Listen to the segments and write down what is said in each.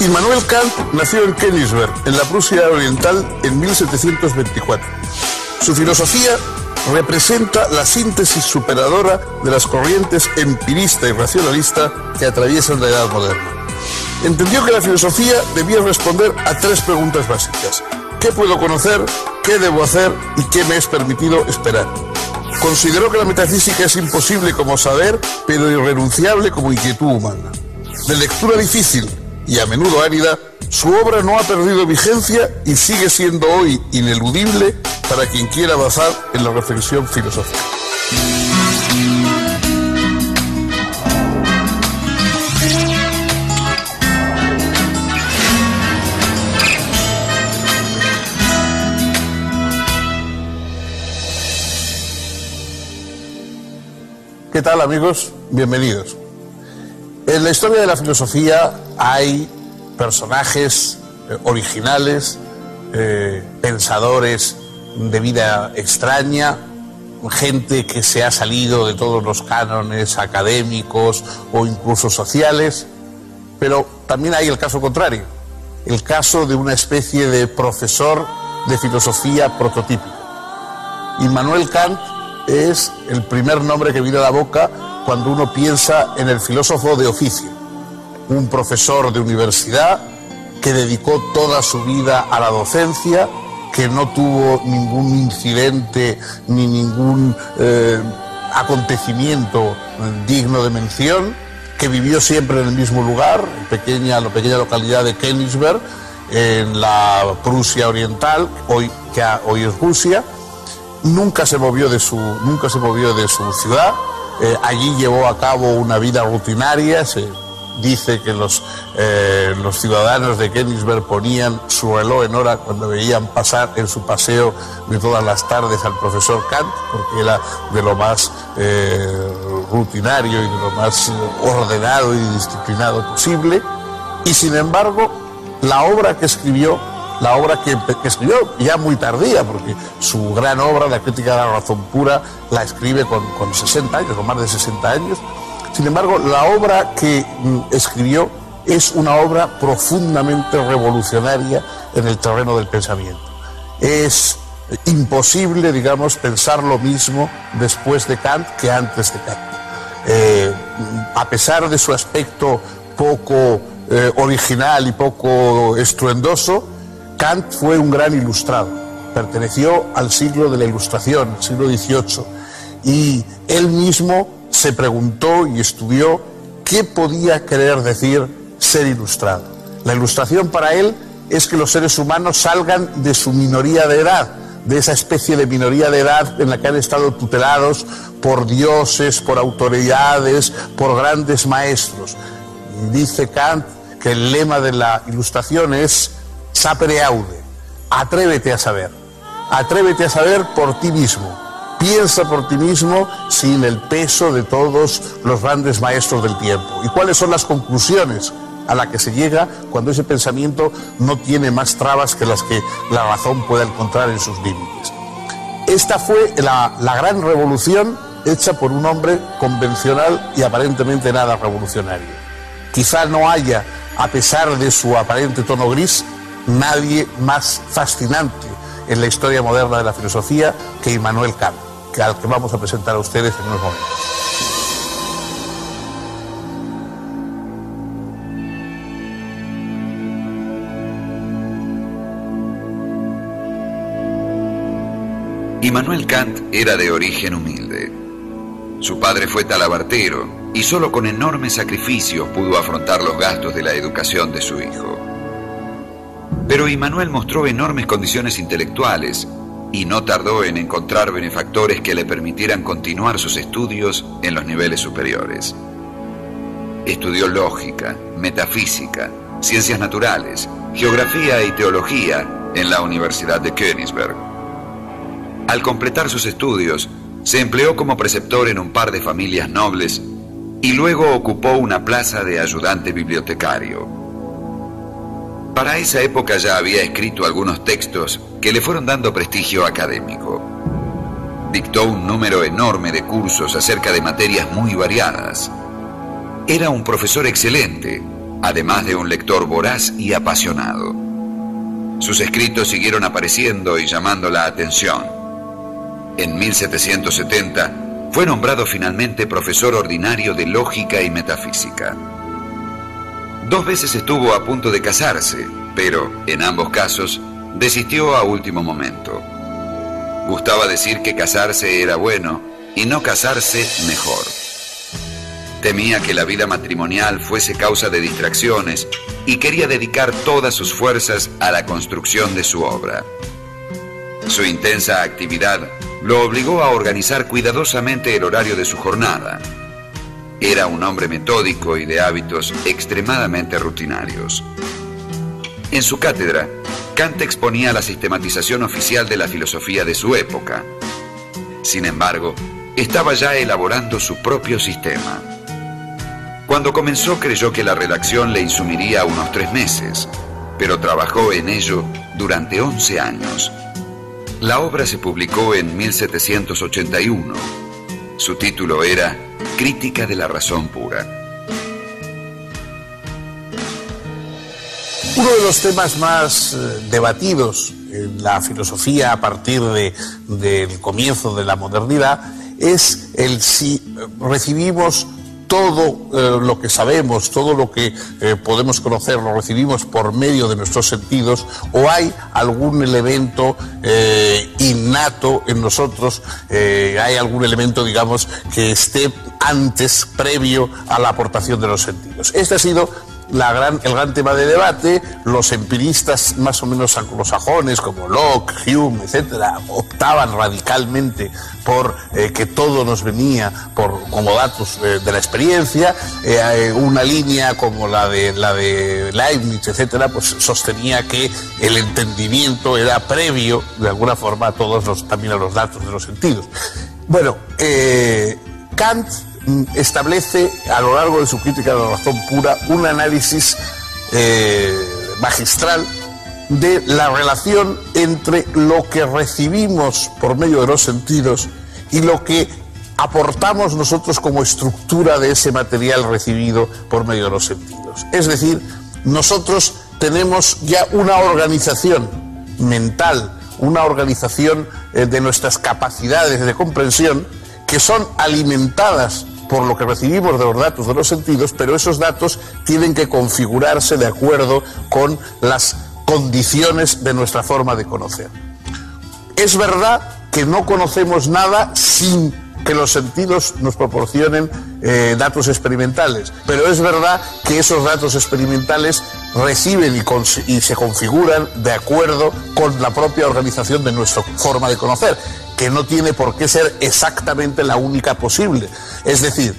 Immanuel Kant nació en Königsberg, en la Prusia Oriental, en 1724. Su filosofía representa la síntesis superadora de las corrientes empirista y racionalista que atraviesan la Edad Moderna. Entendió que la filosofía debía responder a tres preguntas básicas: ¿qué puedo conocer? ¿Qué debo hacer? ¿Y qué me es permitido esperar? Consideró que la metafísica es imposible como saber, pero irrenunciable como inquietud humana. De lectura difícil y a menudo árida, su obra no ha perdido vigencia y sigue siendo hoy ineludible para quien quiera avanzar en la reflexión filosófica. ¿Qué tal, amigos? Bienvenidos. En la historia de la filosofía hay personajes originales, pensadores de vida extraña, gente que se ha salido de todos los cánones académicos o incluso sociales, pero también hay el caso contrario, el caso de una especie de profesor de filosofía prototípico. Immanuel Kant es el primer nombre que viene a la boca cuando uno piensa en el filósofo de oficio, un profesor de universidad que dedicó toda su vida a la docencia, que no tuvo ningún incidente ni ningún acontecimiento digno de mención, que vivió siempre en el mismo lugar, en la pequeña localidad de Königsberg, en la Prusia Oriental, hoy es Rusia. Nunca se movió de su ciudad. Allí llevó a cabo una vida rutinaria. Se dice que los ciudadanos de Königsberg ponían su reloj en hora cuando veían pasar en su paseo de todas las tardes al profesor Kant, porque era de lo más rutinario y de lo más ordenado y disciplinado posible. Y sin embargo, la obra que escribió ya muy tardía, porque su gran obra, La Crítica de la Razón Pura, la escribe con 60 años, con más de 60 años. Sin embargo, la obra que escribió es una obra profundamente revolucionaria en el terreno del pensamiento. Es imposible, digamos, pensar lo mismo después de Kant que antes de Kant. A pesar de su aspecto poco original y poco estruendoso, Kant fue un gran ilustrado, perteneció al siglo de la Ilustración, el siglo XVIII, y él mismo se preguntó y estudió qué podía querer decir ser ilustrado. La ilustración para él es que los seres humanos salgan de su minoría de edad, de esa especie de minoría de edad en la que han estado tutelados por dioses, por autoridades, por grandes maestros. Dice Kant que el lema de la Ilustración es sapere aude, atrévete a saber por ti mismo, piensa por ti mismo sin el peso de todos los grandes maestros del tiempo. ¿Y cuáles son las conclusiones a las que se llega cuando ese pensamiento no tiene más trabas que las que la razón pueda encontrar en sus límites? Esta fue la gran revolución hecha por un hombre convencional y aparentemente nada revolucionario. Quizá no haya, a pesar de su aparente tono gris, nadie más fascinante en la historia moderna de la filosofía que Immanuel Kant, al que vamos a presentar a ustedes en unos momentos. Immanuel Kant era de origen humilde. Su padre fue talabartero y solo con enormes sacrificios pudo afrontar los gastos de la educación de su hijo. Pero Immanuel mostró enormes condiciones intelectuales y no tardó en encontrar benefactores que le permitieran continuar sus estudios en los niveles superiores. Estudió lógica, metafísica, ciencias naturales, geografía y teología en la Universidad de Königsberg. Al completar sus estudios, se empleó como preceptor en un par de familias nobles y luego ocupó una plaza de ayudante bibliotecario. Para esa época ya había escrito algunos textos que le fueron dando prestigio académico. Dictó un número enorme de cursos acerca de materias muy variadas. Era un profesor excelente además de un lector voraz y apasionado. Sus escritos siguieron apareciendo y llamando la atención. En 1770 fue nombrado finalmente profesor ordinario de lógica y metafísica. 2 veces estuvo a punto de casarse, pero en ambos casos desistió a último momento. Gustaba decir que casarse era bueno y no casarse mejor. Temía que la vida matrimonial fuese causa de distracciones y quería dedicar todas sus fuerzas a la construcción de su obra. Su intensa actividad lo obligó a organizar cuidadosamente el horario de su jornada. Era un hombre metódico y de hábitos extremadamente rutinarios. En su cátedra, Kant exponía la sistematización oficial de la filosofía de su época. Sin embargo, estaba ya elaborando su propio sistema. Cuando comenzó creyó que la redacción le insumiría unos 3 meses, pero trabajó en ello durante 11 años. La obra se publicó en 1781. Su título era Crítica de la razón pura. Uno de los temas más debatidos en la filosofía a partir del comienzo de la modernidad es el si recibimos todo lo que sabemos, todo lo que podemos conocer, lo recibimos por medio de nuestros sentidos, o hay algún elemento innato en nosotros, hay algún elemento, digamos, que esté antes, previo a la aportación de los sentidos. Este ha sido el gran tema de debate. Los empiristas más o menos anglosajones como Locke, Hume, etcétera, optaban radicalmente por que todo nos venía como datos de la experiencia. Una línea como la de Leibniz, etcétera, pues sostenía que el entendimiento era previo de alguna forma a también a los datos de los sentidos. Bueno, Kant establece a lo largo de su crítica de la razón pura un análisis magistral de la relación entre lo que recibimos por medio de los sentidos y lo que aportamos nosotros como estructura de ese material recibido por medio de los sentidos. Es decir, nosotros tenemos ya una organización mental, una organización de nuestras capacidades de comprensión que son alimentadas por lo que recibimos de los datos de los sentidos, pero esos datos tienen que configurarse de acuerdo con las condiciones de nuestra forma de conocer. Es verdad que no conocemos nada sin que los sentidos nos proporcionen datos experimentales, pero es verdad que esos datos experimentales reciben y se configuran de acuerdo con la propia organización de nuestra forma de conocer, que no tiene por qué ser exactamente la única posible. Es decir,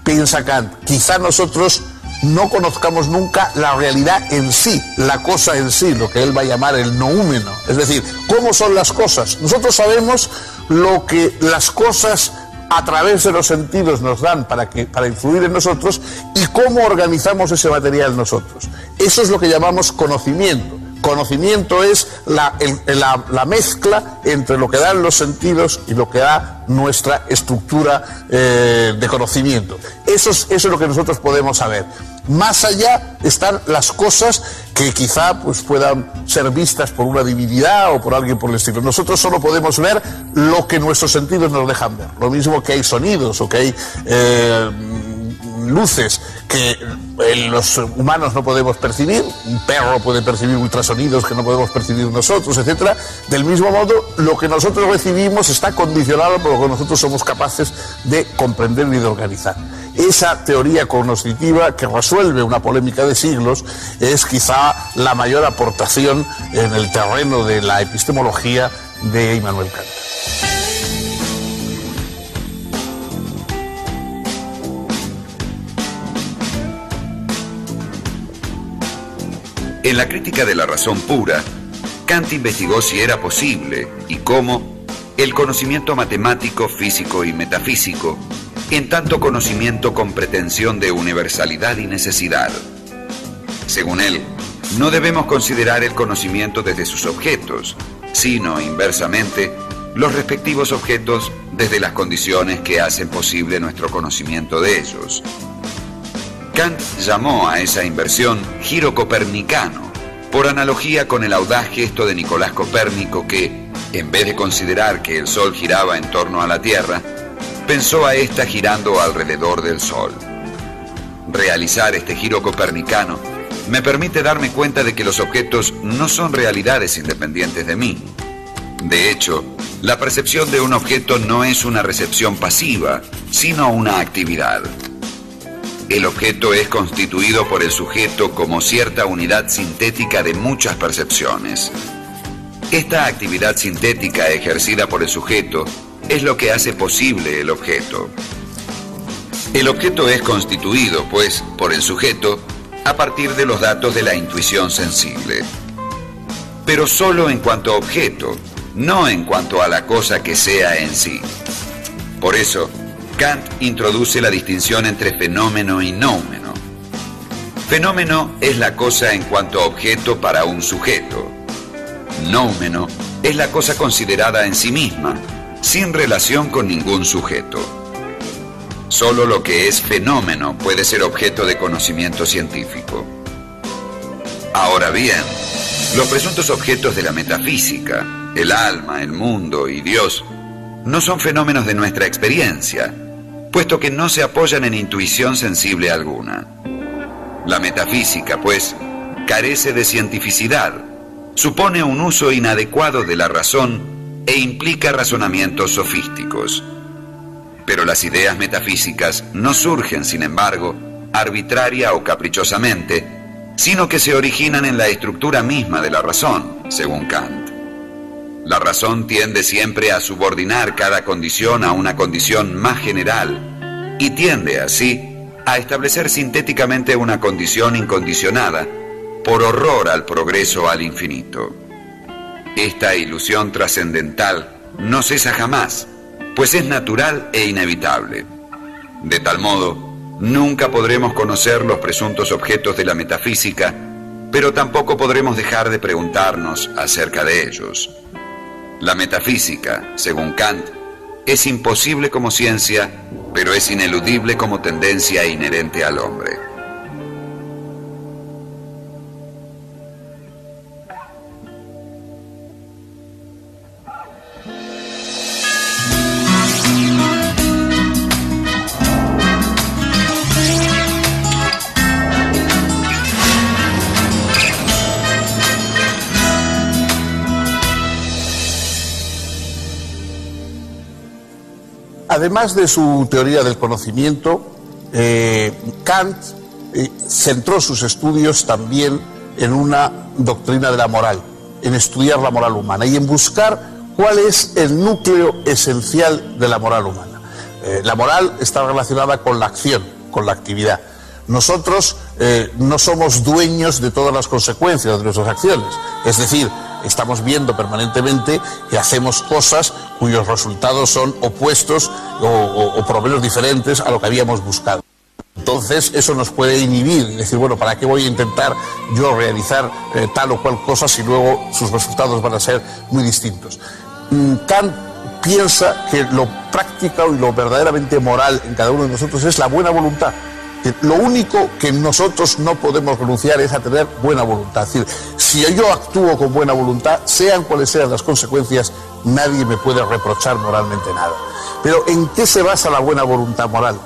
piensa Kant, quizá nosotros no conozcamos nunca la realidad en sí, la cosa en sí, lo que él va a llamar el noúmeno. Es decir, ¿cómo son las cosas? Nosotros sabemos lo que las cosas a través de los sentidos nos dan para influir en nosotros y cómo organizamos ese material nosotros. Eso es lo que llamamos conocimiento. Conocimiento es la mezcla entre lo que dan los sentidos y lo que da nuestra estructura de conocimiento. Eso es lo que nosotros podemos saber. Más allá están las cosas que quizá pues, puedan ser vistas por una divinidad o por alguien por el estilo. Nosotros solo podemos ver lo que nuestros sentidos nos dejan ver. Lo mismo que hay sonidos o que hay luces que los humanos no podemos percibir, un perro puede percibir ultrasonidos que no podemos percibir nosotros, etcétera. Del mismo modo, lo que nosotros recibimos está condicionado por lo que nosotros somos capaces de comprender y de organizar. Esa teoría cognoscitiva que resuelve una polémica de siglos es quizá la mayor aportación en el terreno de la epistemología de Immanuel Kant. En la crítica de la razón pura, Kant investigó si era posible y cómo el conocimiento matemático, físico y metafísico, en tanto conocimiento con pretensión de universalidad y necesidad. Según él, no debemos considerar el conocimiento desde sus objetos, sino, inversamente, los respectivos objetos desde las condiciones que hacen posible nuestro conocimiento de ellos. Kant llamó a esa inversión giro copernicano, por analogía con el audaz gesto de Nicolás Copérnico que, en vez de considerar que el Sol giraba en torno a la Tierra, pensó a ésta girando alrededor del Sol. Realizar este giro copernicano me permite darme cuenta de que los objetos no son realidades independientes de mí. De hecho, la percepción de un objeto no es una recepción pasiva, sino una actividad. El objeto es constituido por el sujeto como cierta unidad sintética de muchas percepciones. Esta actividad sintética ejercida por el sujeto es lo que hace posible el objeto. El objeto es constituido, pues, por el sujeto a partir de los datos de la intuición sensible. Pero solo en cuanto a objeto, no en cuanto a la cosa que sea en sí. Por eso, Kant introduce la distinción entre fenómeno y noumeno. Fenómeno es la cosa en cuanto a objeto para un sujeto. Noumeno es la cosa considerada en sí misma, sin relación con ningún sujeto. Solo lo que es fenómeno puede ser objeto de conocimiento científico. Ahora bien, los presuntos objetos de la metafísica, el alma, el mundo y Dios, no son fenómenos de nuestra experiencia, puesto que no se apoyan en intuición sensible alguna. La metafísica, pues, carece de cientificidad, supone un uso inadecuado de la razón e implica razonamientos sofísticos. Pero las ideas metafísicas no surgen, sin embargo, arbitraria o caprichosamente, sino que se originan en la estructura misma de la razón, según Kant. La razón tiende siempre a subordinar cada condición a una condición más general y tiende, así, a establecer sintéticamente una condición incondicionada por horror al progreso al infinito. Esta ilusión trascendental no cesa jamás, pues es natural e inevitable. De tal modo, nunca podremos conocer los presuntos objetos de la metafísica, pero tampoco podremos dejar de preguntarnos acerca de ellos. La metafísica, según Kant, es imposible como ciencia, pero es ineludible como tendencia inherente al hombre. Además de su teoría del conocimiento, Kant centró sus estudios también en una doctrina de la moral, en estudiar la moral humana y en buscar cuál es el núcleo esencial de la moral humana. La moral está relacionada con la acción, con la actividad. Nosotros no somos dueños de todas las consecuencias de nuestras acciones, es decir, estamos viendo permanentemente que hacemos cosas cuyos resultados son opuestos o por lo menos diferentes a lo que habíamos buscado. Entonces eso nos puede inhibir y decir, bueno, ¿para qué voy a intentar yo realizar tal o cual cosa si luego sus resultados van a ser muy distintos? Kant piensa que lo práctico y lo verdaderamente moral en cada uno de nosotros es la buena voluntad. Lo único que nosotros no podemos renunciar es a tener buena voluntad. Es decir, si yo actúo con buena voluntad, sean cuales sean las consecuencias, nadie me puede reprochar moralmente nada. Pero ¿en qué se basa la buena voluntad moral?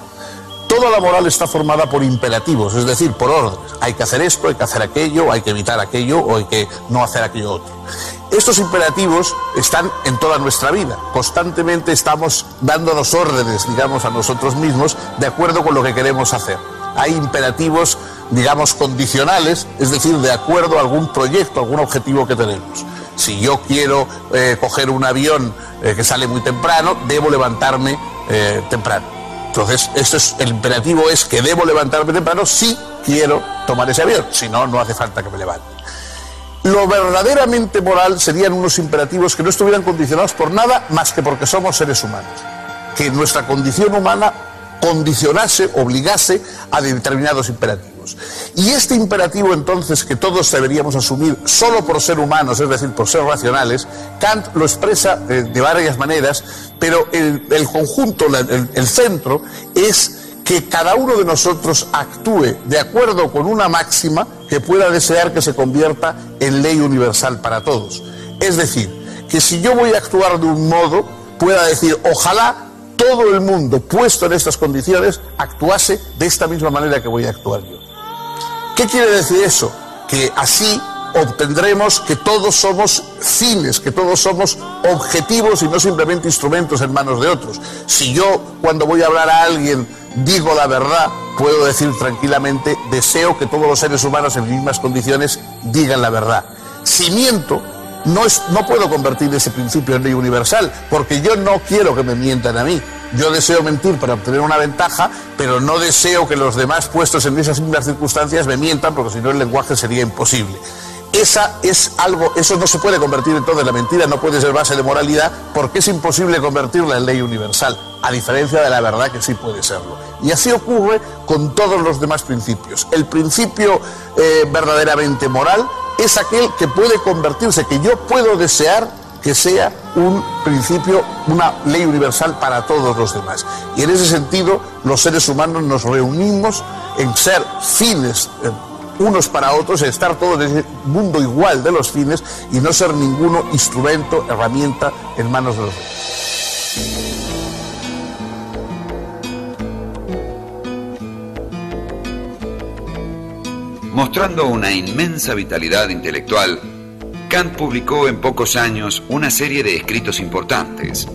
Toda la moral está formada por imperativos, es decir, por órdenes. Hay que hacer esto, hay que hacer aquello, hay que evitar aquello o hay que no hacer aquello otro. Estos imperativos están en toda nuestra vida. Constantemente estamos dándonos órdenes, digamos, a nosotros mismos de acuerdo con lo que queremos hacer. Hay imperativos, digamos, condicionales, es decir, de acuerdo a algún proyecto, algún objetivo que tenemos. Si yo quiero coger un avión que sale muy temprano, debo levantarme temprano. Entonces, el imperativo es que debo levantarme temprano si quiero tomar ese avión, si no, no hace falta que me levante. Lo verdaderamente moral serían unos imperativos que no estuvieran condicionados por nada más que porque somos seres humanos. Que nuestra condición humana condicionase, obligase a determinados imperativos. Y este imperativo entonces que todos deberíamos asumir solo por ser humanos, es decir, por ser racionales, Kant lo expresa de varias maneras, pero el conjunto, el centro es que cada uno de nosotros actúe de acuerdo con una máxima que pueda desear que se convierta en ley universal para todos. Es decir, que si yo voy a actuar de un modo, pueda decir, ojalá todo el mundo puesto en estas condiciones actuase de esta misma manera que voy a actuar yo. ¿Qué quiere decir eso? Que así obtendremos que todos somos fines, que todos somos objetivos y no simplemente instrumentos en manos de otros. Si yo, cuando voy a hablar a alguien, digo la verdad, puedo decir tranquilamente, deseo que todos los seres humanos en mismas condiciones digan la verdad. Si miento, no puedo convertir ese principio en ley universal, porque yo no quiero que me mientan a mí. Yo deseo mentir para obtener una ventaja, pero no deseo que los demás puestos en esas mismas circunstancias me mientan, porque si no el lenguaje sería imposible. Eso no se puede convertir entonces, la mentira no puede ser base de moralidad, porque es imposible convertirla en ley universal, a diferencia de la verdad que sí puede serlo. Y así ocurre con todos los demás principios. El principio verdaderamente moral es aquel que puede convertirse, que yo puedo desear que sea un principio, una ley universal para todos los demás. Y en ese sentido, los seres humanos nos reunimos en ser fines unos para otros, en estar todos en ese mundo igual de los fines y no ser ninguno instrumento, herramienta en manos de los demás. Mostrando una inmensa vitalidad intelectual, Kant publicó en pocos años una serie de escritos importantes.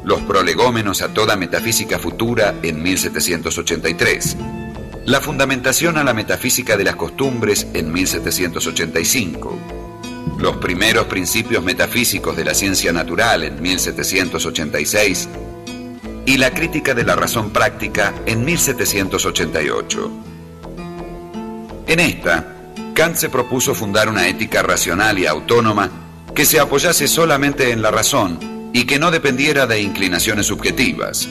Los prolegómenos a toda metafísica futura en 1783. La fundamentación a la metafísica de las costumbres en 1785. Los primeros principios metafísicos de la ciencia natural en 1786. Y la crítica de la razón práctica en 1788. En esta, Kant se propuso fundar una ética racional y autónoma que se apoyase solamente en la razón y que no dependiera de inclinaciones subjetivas.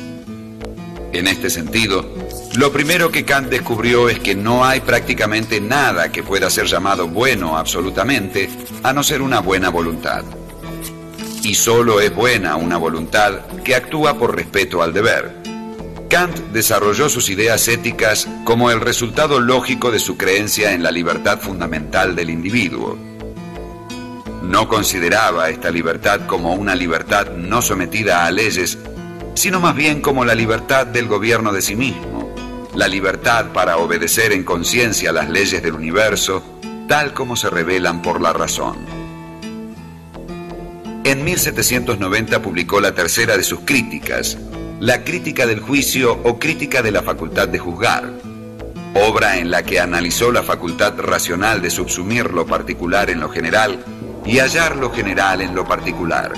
En este sentido, lo primero que Kant descubrió es que no hay prácticamente nada que pueda ser llamado bueno absolutamente, a no ser una buena voluntad. Y solo es buena una voluntad que actúa por respeto al deber. Kant desarrolló sus ideas éticas como el resultado lógico de su creencia en la libertad fundamental del individuo. No consideraba esta libertad como una libertad no sometida a leyes, sino más bien como la libertad del gobierno de sí mismo, la libertad para obedecer en conciencia las leyes del universo, tal como se revelan por la razón. En 1790 publicó la tercera de sus críticas, la crítica del juicio o crítica de la facultad de juzgar, obra en la que analizó la facultad racional de subsumir lo particular en lo general y hallar lo general en lo particular.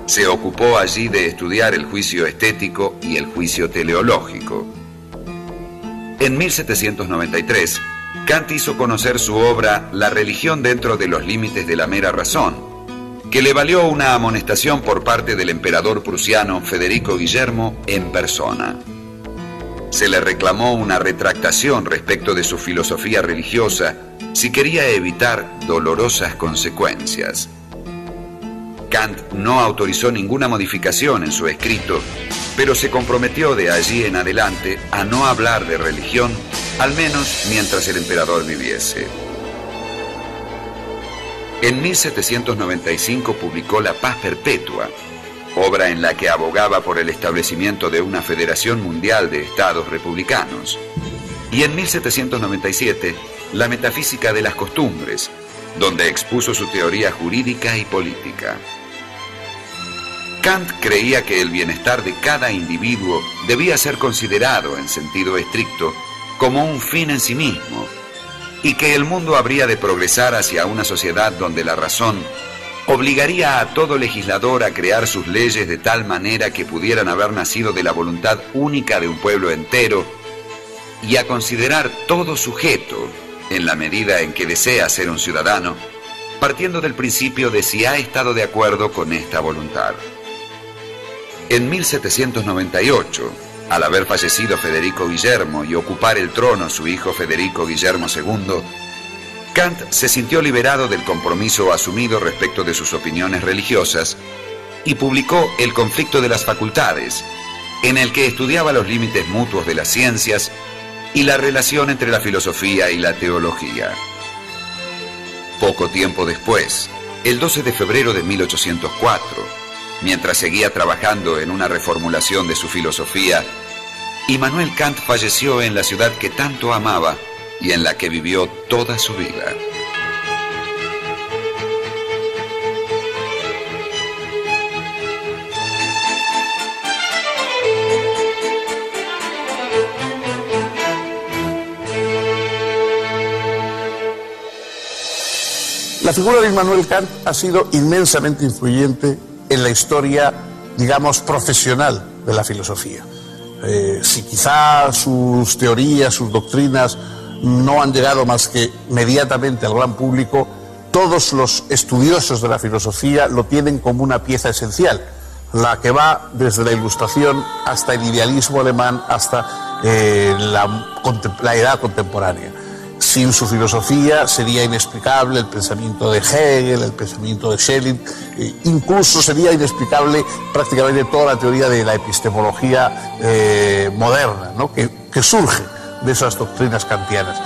Se ocupó allí de estudiar el juicio estético y el juicio teleológico. En 1793, Kant hizo conocer su obra La religión dentro de los límites de la mera razón, que le valió una amonestación por parte del emperador prusiano Federico Guillermo en persona. Se le reclamó una retractación respecto de su filosofía religiosa si quería evitar dolorosas consecuencias. Kant no autorizó ninguna modificación en su escrito, pero se comprometió de allí en adelante a no hablar de religión, al menos mientras el emperador viviese. En 1795 publicó La Paz Perpetua, obra en la que abogaba por el establecimiento de una federación mundial de estados republicanos. Y en 1797, La Metafísica de las Costumbres, donde expuso su teoría jurídica y política. Kant creía que el bienestar de cada individuo debía ser considerado en sentido estricto como un fin en sí mismo, y que el mundo habría de progresar hacia una sociedad donde la razón obligaría a todo legislador a crear sus leyes de tal manera que pudieran haber nacido de la voluntad única de un pueblo entero y a considerar todo sujeto, en la medida en que desea ser un ciudadano, partiendo del principio de si ha estado de acuerdo con esta voluntad. En 1798, al haber fallecido Federico Guillermo y ocupar el trono su hijo Federico Guillermo II, Kant se sintió liberado del compromiso asumido respecto de sus opiniones religiosas y publicó El conflicto de las facultades, en el que estudiaba los límites mutuos de las ciencias y la relación entre la filosofía y la teología. Poco tiempo después, el 12 de febrero de 1804, mientras seguía trabajando en una reformulación de su filosofía, Immanuel Kant falleció en la ciudad que tanto amaba y en la que vivió toda su vida. La figura de Immanuel Kant ha sido inmensamente influyente en la historia, digamos, profesional de la filosofía. Si quizá sus teorías, sus doctrinas no han llegado más que mediatamente al gran público, todos los estudiosos de la filosofía lo tienen como una pieza esencial, la que va desde la Ilustración hasta el idealismo alemán, hasta la edad contemporánea. Sin su filosofía sería inexplicable el pensamiento de Hegel, el pensamiento de Schelling, incluso sería inexplicable prácticamente toda la teoría de la epistemología moderna, ¿no? que surge de esas doctrinas kantianas.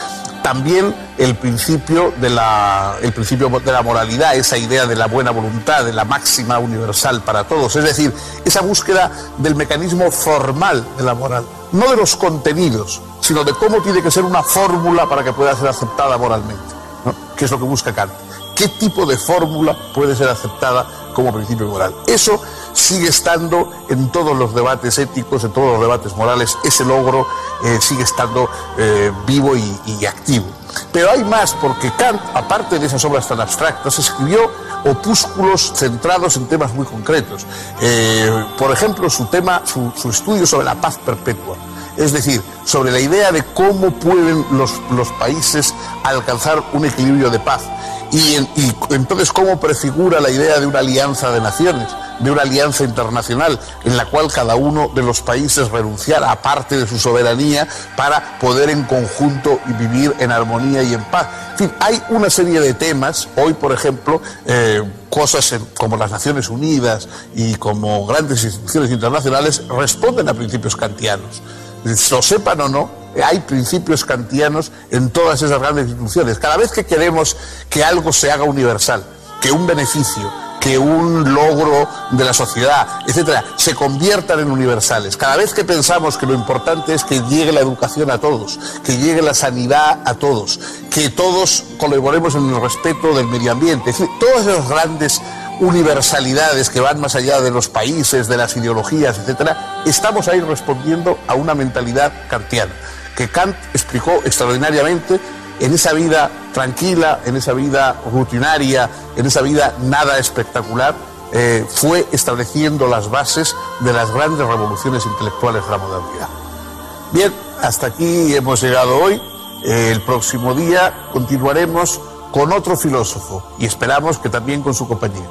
También el principio de la moralidad, esa idea de la buena voluntad, de la máxima universal para todos, es decir, esa búsqueda del mecanismo formal de la moral, no de los contenidos, sino de cómo tiene que ser una fórmula para que pueda ser aceptada moralmente, ¿no? Que es lo que busca Kant. ¿Qué tipo de fórmula puede ser aceptada como principio moral? Eso sigue estando en todos los debates éticos, en todos los debates morales. Ese logro sigue estando vivo y activo. Pero hay más, porque Kant, aparte de esas obras tan abstractas, escribió opúsculos centrados en temas muy concretos. Por ejemplo, su estudio sobre la paz perpetua. Es decir, sobre la idea de cómo pueden los países alcanzar un equilibrio de paz. Y entonces cómo prefigura la idea de una alianza de naciones, de una alianza internacional, en la cual cada uno de los países renunciara a parte de su soberanía para poder en conjunto vivir en armonía y en paz. En fin, hay una serie de temas, hoy por ejemplo, cosas como las Naciones Unidas y como grandes instituciones internacionales responden a principios kantianos. Lo sepan o no, hay principios kantianos en todas esas grandes instituciones. Cada vez que queremos que algo se haga universal, que un beneficio, que un logro de la sociedad, etcétera, se conviertan en universales, cada vez que pensamos que lo importante es que llegue la educación a todos, que llegue la sanidad a todos, que todos colaboremos en el respeto del medio ambiente, es decir, todas esas grandes universalidades que van más allá de los países, de las ideologías, etcétera, estamos ahí respondiendo a una mentalidad kantiana, que Kant explicó extraordinariamente en esa vida tranquila, en esa vida rutinaria, en esa vida nada espectacular, fue estableciendo las bases de las grandes revoluciones intelectuales de la modernidad. Bien, hasta aquí hemos llegado hoy. El próximo día continuaremos con otro filósofo y esperamos que también con su compañía.